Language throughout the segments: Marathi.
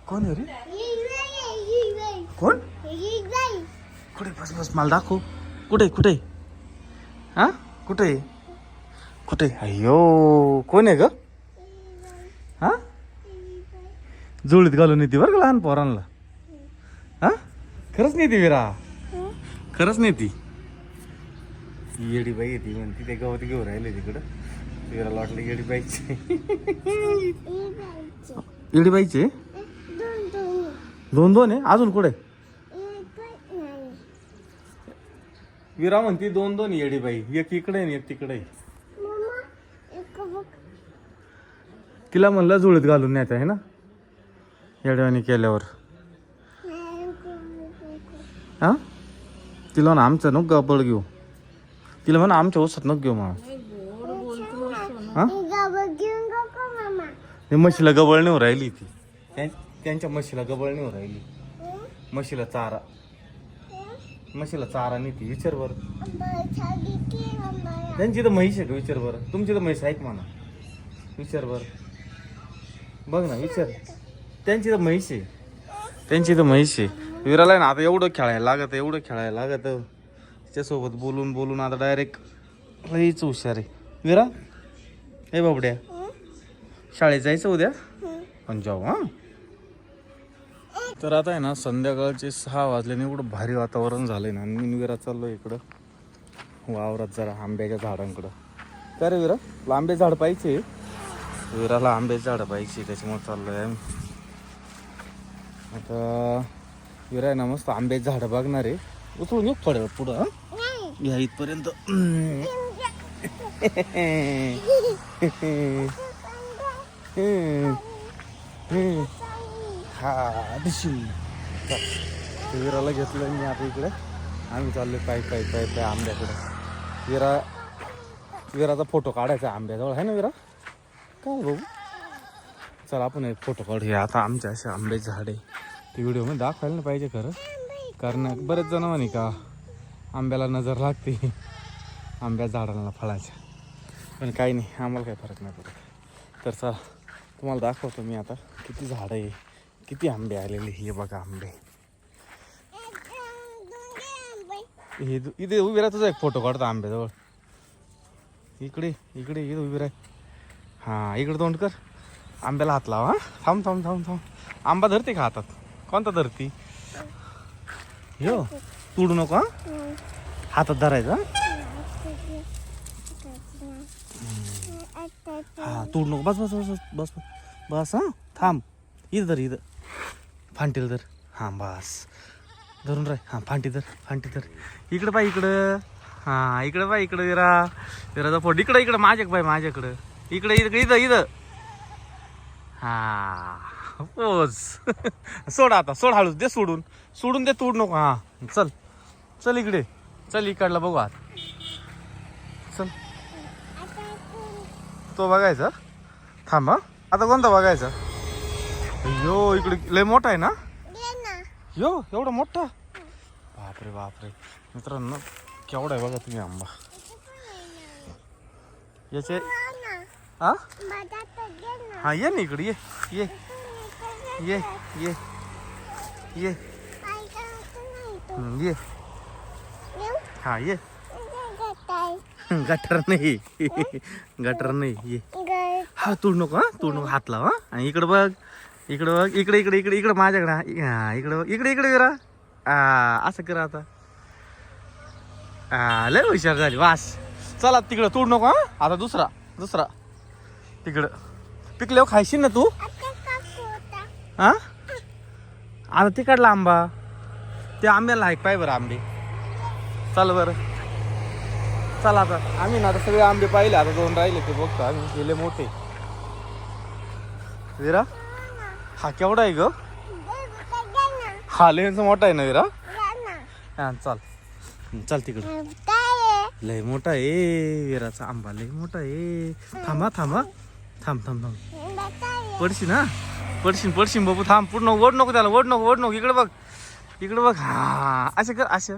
कोण आहे रे? कोण? कुठे? बस बस मला दाखव. कुठे कुठे? हा कुठे कुठे? अय्यो कोण आहे ग? हा जुळीत घालून येते बरं का लहान पोरांना. हा खरंच नाही ती विरा, खरंच नाही ती. येडी बाई येते म्हणते ते गवत घेऊन राहिले तिकडं. विराला वाटलं येडी बाईचे. येडी बाईचे दोन दोन आहे अजून कुठे? विरा म्हणती दोन दोन येडी बाई, एक इकडे आणि एक तिकडे. तिला म्हणलं जुळीत घालून न्यायचं आहे ना येड्यावानी केल्यावर. हा तिला म्हणा आमचं नको गबळ घेऊ. तिला म्हणा आमच्या ओसात नको घेऊ मग. हा ते म्हशीला गबळ नेऊ राहिली ती. त्यांच्या म्हशीला गबळ नेऊ राहिली. म्हशीला चारा, म्हशीला चारा नाही ती. विचार बरं त्यांची तर म्हैस आहे का? विचार बरं तुमची तर म्हैस आहे का म्हणा. विचार बरं बघ ना विचार. त्यांची तर म्हैस आहे, त्यांची तर म्हैस आहे. विराला आहे ना आता एवढं खेळायला लागत, एवढं खेळायला लागत. तिच्यासोबत बोलून बोलून आता डायरेक्ट लईच हुशार आहे विरा. हे बाबड्या शाळेत जायचं उद्या पण जाऊ. हा तर आता आहे ना संध्याकाळचे 6 वाजल्याने एवढं भारी वातावरण झालंय ना. मी विरा चाललो इकडं वावरात जरा आंब्याच्या झाडांकडं. काय रे विरा तुला आंबे झाड पाहिजे? विराला आंब्याचे झाड पाहिजे त्याच्यामुळे चाललोय आम्ही. आता विरा आहे ना मस्त आंब्याचे झाडं बघणार आहे. उचलून येऊ पडेल पुढं या इथपर्यंत. हा दिशी विराला घेतलं मी आता इकडे. आम्ही चाललोय पाय पाय पाय पाय आंब्याकडे. विराचा फोटो काढायचा आंब्याजवळ आहे ना विरा. काय भाऊ चल आपण एक फोटो काढूया आता. आमच्या असे आंब्याचे झाड आहे ते व्हिडिओमध्ये दाखवायला नाही पाहिजे खरं, कारण बरेच जण म्हणे का आंब्याला नजर लागते आंब्या झाडांना फळाच्या. पण काही नाही आम्हाला काही फरक नाही पडत. तर चला तुम्हाला दाखवतो मी आता किती झाडं आहे, किती आंबे आलेले. हे बघा आंबे. हे इथे उभी राहा तुझा एक फोटो काढतो आंब्याजवळ. इकडे इकडे इथे उभी राह. हां इकडे तोंड कर. आंब्याला हात लावा. थांब थांब थांब थांब. आंबा धरते का हातात? कोणता धरती? यो तुडू नको हा. हातात धरायचा. हा तुडू नको. बस बस बस बस बस बस. हां थांब. इथं धर, इथं फांटीला धर. हां बस धरून राह. हां फांटी धर, फांटी धर. इकडं पाय इकडं. हां इकडं पाय इकडं. विराचा फोटो इकडं इकडं माझ्याकडं पाय माझ्याकडं. इकडे इकडे इथं इथं. हा पोज. सोड आता सोड. हळूच दे सोडून. सोडून दे तोड नको. हा चल चल इकडे चल. इकडला बघू आत. चल तो बघायचा. थांब हा. आता कोणता बघायचा? यो इकडे लय मोठा आहे ना यो. एवढा मोठा बापरे बापरे. मित्रांनो केवढा आहे बघा तुम्ही आंबा. याचे हा हा ये ना इकडे. ये ये ये ये ये ये. हा ये. गटर नाही गटर नाही. ये हा तोड नको. हा तोड नको. हात लाव. हा आणि इकडं बघ. इकडं बघ. इकडे इकडे इकडे इकडे माझ्याकडे. हा इकडे बघ. इकडे इकडे विरा. असं करा आता. लय हुशार झाली. वास. चला तिकडं तोड नको. हा आता दुसरा दुसरा तिकडं. पिकल्यावर खायशील ना तू. हा आता तिकडला आंबा. ते आंब्याला आहे पाय बरं आंबे. चल बरं चला आता. आम्ही ना आता सगळे आंबे पाहिले. आता 2 राहिले ते बघतो आम्ही. गेले मोठे. विरा हा केवढा आहे ग? हा लेन्स मोठा आहे ना विरा. हा चल चल तिकडं. लय मोठा आहे विराचा आंबा. लय मोठा आहे. थांबा थांबा. थांब थांब थांब. पडशील ना. पडशील पडशील बाबू. थांब. पूर्ण ओढ नको त्याला. ओढ नको ओढ नको. इकडे बघ इकडे बघ. हा असे कर. असं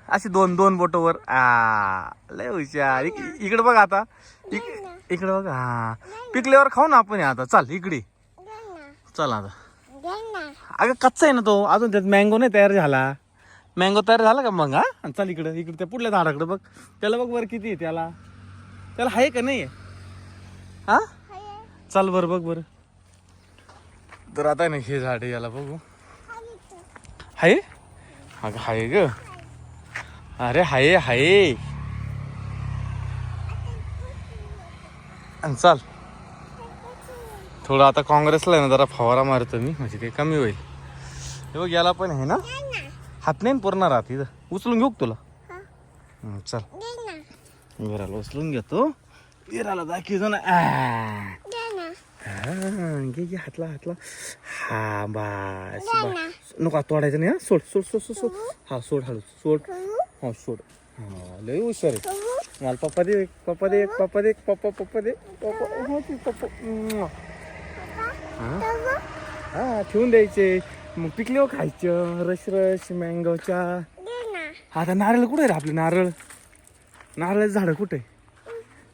अशी 2-2 बोटवर. लय हुशार. इकडे बघ आता. इकडे बघ. हा पिकल्यावर खाऊ ना आपण. आता चल इकडे. चल आता अगं कच्चा आहे ना तो, अजून त्यात मँगो नाही तयार झाला. मँगो तयार झाला का मग? हा चल इकडं इकडे त्या पुढल्या झाडाकडे बघ. त्याला बघ बरं किती आहे त्याला. त्याला आहे का नाही आहे? हा चल बरं बघ बरं. तर आता ना हे झाड आहे, याला बघू. हाय अगं हाय ग. अरे हाय हाय. चाल थोडं आता काँग्रेसला आहे ना जरा फवारा मारतो मी, म्हणजे ते कमी होईल. हे बघ याला पण आहे ना, हात नाही पूर्ण राहत इथं. उचलून घेऊ का तुला? चल विराला उचलून घेतो. विराला दाखवतो ना. घे हातला हातला. हा बस नको तोडायचं नाही. हा सोड सोड सोड सोड सोड. हा सोड हळू सोड. हा सोड. हा लय हुशार आहे. मला पप्पा दे पप्पा दे पप्पा दे पप्पा पप्पा दे पप्पा पप्पा. हा ठेवून द्यायचे मग पिकले खायचं. रस रस मँगोच्या. आता नारळ कुठे रे आपले? नारळ नारळाचं झाड कुठे?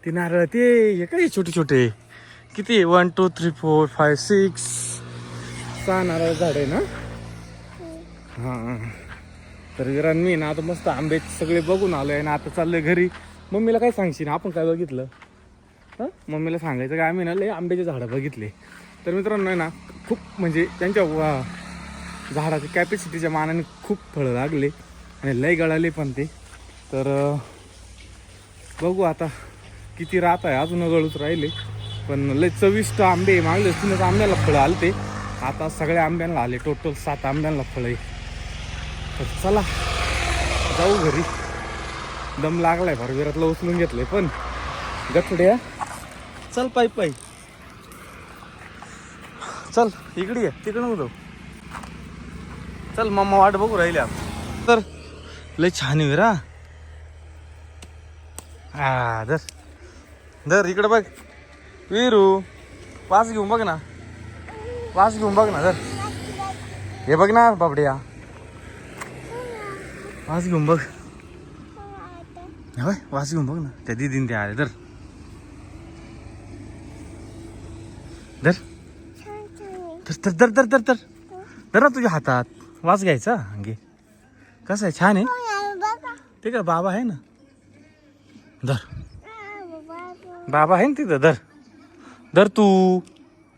ते नारळ ते काय छोटे छोटे किती 1 2 3 4 5 6 6 नारळ झाड आहे ना. हा तर विरान मी ना आता मस्त आंबे सगळे बघून आलोय ना. आता चाललोय घरी. मम्मीला काय सांगशील आपण काय बघितलं? हां मम्मीला सांगायचं का आम्ही ना लय आंब्याचे झाडं बघितले. तर मित्रांनो ना खूप म्हणजे त्यांच्या झाडाच्या कॅपॅसिटीच्या मानाने खूप फळं लागले आणि लय गळाले पण ते. तर बघू आता किती राहत आहे. अजून गळूच राहिले पण लय चविष्ट आंबे. मागले 3 आंब्याला फळं आले ते. आता सगळ्या आंब्यांना आले. टोटल 7 आंब्यांना फळं आहे. तर चला जाऊ घरी. दम लागलाय फार. विरातला उचलून घेतलंय पण गठुड्या. चल पायी पायी चल. इकडे ये तिकडे नको जाऊ. चल मम्मा वाट बघू राहिल्या. तर लय छान आहे विरा. हा धर धर इकडे बघ विरू. वास घेऊन बघ ना. वास घेऊन बघ ना. धर हे बघ ना बाबड्या. वास घेऊन बघ. वास घेऊन बघ ना. त्या दीदीन ते आले. धर धर धर धर धर धर धर धर ना तुझ्या हातात. वास घ्यायचा. घे कसं आहे? छान आहे ते का? बाबा आहे ना. धर बाबा आहे ना तिथं. धर धर तू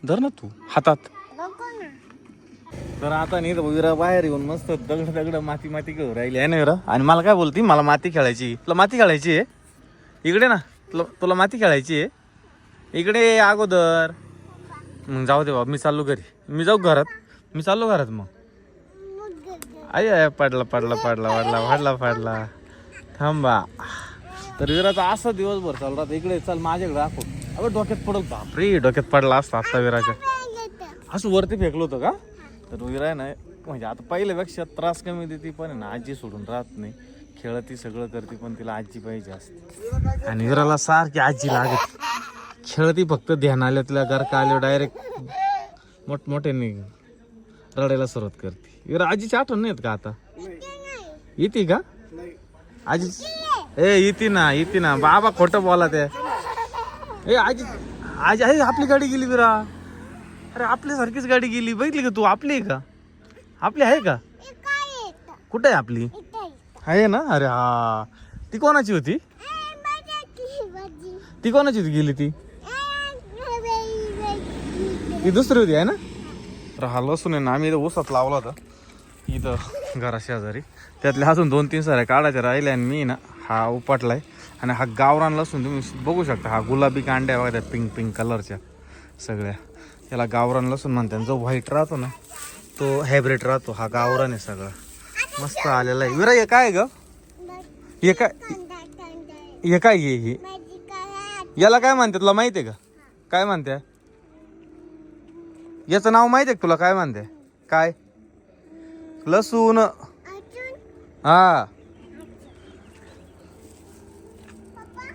धर ना तू हातात. तर आता नाही विरा बाहेर येऊन मस्त दगड दगड माती माती घेऊन राहिली आहे ना विरा. आणि मला काय बोलती मला माती खेळायची. तुला माती खेळायची आहे इकडे ना. तुला माती खेळायची आहे इकडे अगोदर. मग जाऊ दे बाबा मी चाललो घरी. मी जाऊ घरात. मी चाललो घरात मग. आय पडला पडला पडला पडला पडला पडला. थांबा. तर विराचा असा दिवसभर चालू राहता. इकडे चल माझ्याकडे दाखव. अगं डोक्यात पडल. बापरे डोक्यात पडला असता आता विराच्या. असं वरती फेकलो होतं का? तर विरा आहे ना म्हणजे आता पहिल्यापेक्षा त्रास कमी देते पण आहे ना आजी सोडून राहत नाही. खेळती सगळं करते पण तिला आजी पाहिजे असते. आणि विराला सारखी आजी लागत. खेळती फक्त ध्यान आल्या तिला गारका आल्यावर डायरेक्ट मोठमोठ्याने रडायला सुरुवात करते. विरा आजीची आठवण नाही येत का आता? येते का आजी? येते ना बाबा खोटं बोला त्या. आजी आजी आहे. आपली गाडी गेली विरा. अरे आपल्यासारखीच गाडी गेली. बघितली का तू? आपली आहे का? आपली आहे का? कुठे आहे आपली? आहे ना. अरे हा ती कोणाची होती? ती कोणाची होती गेली ती? ती दुसरी होती आहे ना. राहिलं लसूण आहे ना आम्ही इथं ऊसात लावला होता इथं घरा शेजारी. त्यातल्या अजून 2-3 साऱ्या काढायच्या राहिल्या आणि मी ना हा उपटलाय. आणि हा गावरान लसूण तुम्ही बघू शकता. हा गुलाबी कांड्या बघा त्या पिंक पिंक कलरच्या सगळ्या. याला गावरान लसूण म्हणतात. जो व्हाईट राहतो ना तो हायब्रिड राहतो. हा गावरान आहे सगळा. मस्त आलेला आहे. विरा हे काय ग? हे काय? हे काय? हे याला काय म्हणते तुला माहिती आहे का? काय म्हणते? याचं नाव माहिती आहे का तुला? काय म्हणते? काय? लसूण. हा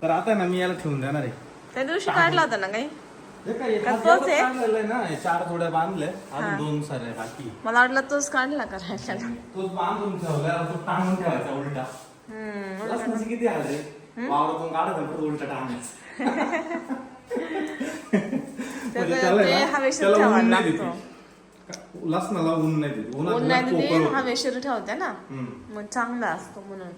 तर आता ना मी याला ठेवून देणार आहे. त्या दिवशी काढला होता ना काही? तोच आहे ना. 4 थोड्या बांधले अजून 2 साऱ्या बाकी. मला वाटलं तोच काढला करायला. तोच बांधून ठेवला. तो टांगून ठेवायचा उलटा. लसणाची किती आले वावरातून काढायचं उलटा टांगायचं. हवेशीर ठेवायला लागतो. लसणाला ऊन नाही देत ऊन नाही पोकळ देते होतं. हवेशीर ठेवते ना हम्म. मग चांगला असतो म्हणून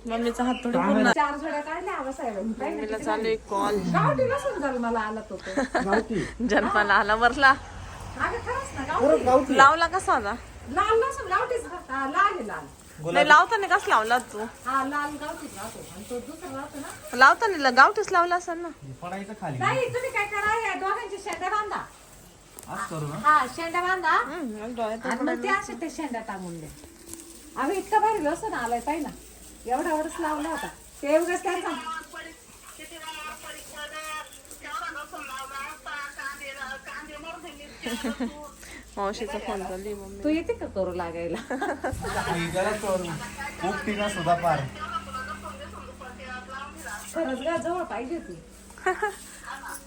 मम्मीचा हात थोडी पूर्ण 4 जोड्या काढल्या आवासाहेब मम्मीला चालू एक कॉल गावठी लसूण झालं मला आला तो जन्माला आला वरला अगं खरंच ना गावठी लावला कसा होता लाल लसूण गावठीच लाल आहे लाल नाही लावताना कस लावला तू हा लाल गावठीच राहतो आणि तो दुसरा राहतो ना लावताना गावठीच लावला असेल ना पडायचं खाली नाही तुम्ही काय करा या दोघांच्या शेंड्या बांधा असं करू ना हा शेंड्या बांधा डोळ्यात आणि मग ते असे ते शेंड्या टांगून दे अगं इतका भारी लसूण आलाय पाहिजे ना एवढ्यावरच लावला होता ते उगाच त्यांचा मावशीचा फोन चालली मम्मी तू येते का करू लागायला खूप टीका सुद्धा पार खरंच गा जवळ पाहिजे ती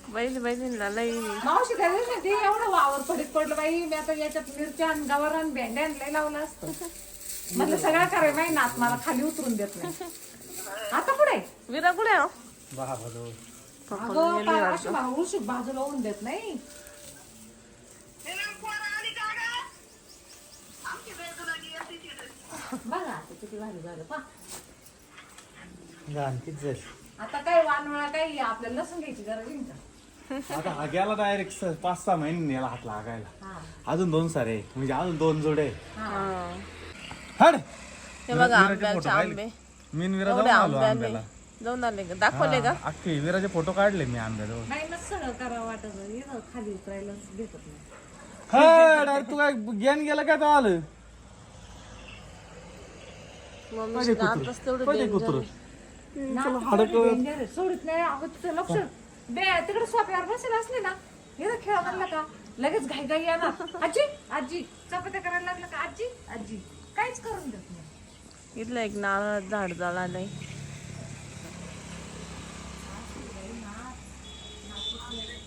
बहिणीला लई मावशी त्या दिवशी ते एवढं वावर पडीत पडलं बाई मी आता याच्यात मिरच्या आणि गवार आणि भेंड्या लय लावलं असतं म्हटलं सगळं कराय माही नात मला खाली उतरून देत नाही आता पुढे विरा कुठे आहे हो? अगं काय अशी उलशी बाजूला होऊन देत नाही बघा आता किती भारी झालं पा आणखीच जाईल आता काय वानवळा काही आपल्याला लसूण घ्यायची गरज नाही का आता हा गेला डायरेक्ट 5-6 महिने याला हात लागायला हा अजून 2 सारे म्हणजे अजून 2 जोडे हा. हड हे बघा आंब्याचे आंबे मी विरा एवढे जाऊन आलो आंबे आंब्याला आले जाऊन आले का दाखवले का हा, अख्खे विराचे फोटो काढले मी आंब्याजवळ नाही मग सगळं करावं वाटत येणं खाली उतरायला भेटत नाही डायरेक्ट तू काय ज्ञान गेला काय तो आलं मम्मी दातच तेवढे danger आहे. सोडित नाही अगं तुझं लक्ष तिकडे सोप्यावर बसेल असले ना हे खेळ म्हणलं का लगेच घाई घाई येणार आजी आजी चपात्या करायला लागलं का आजी आजी काहीच करून देत नाही इथलं एक नारळ झाड झाला नाही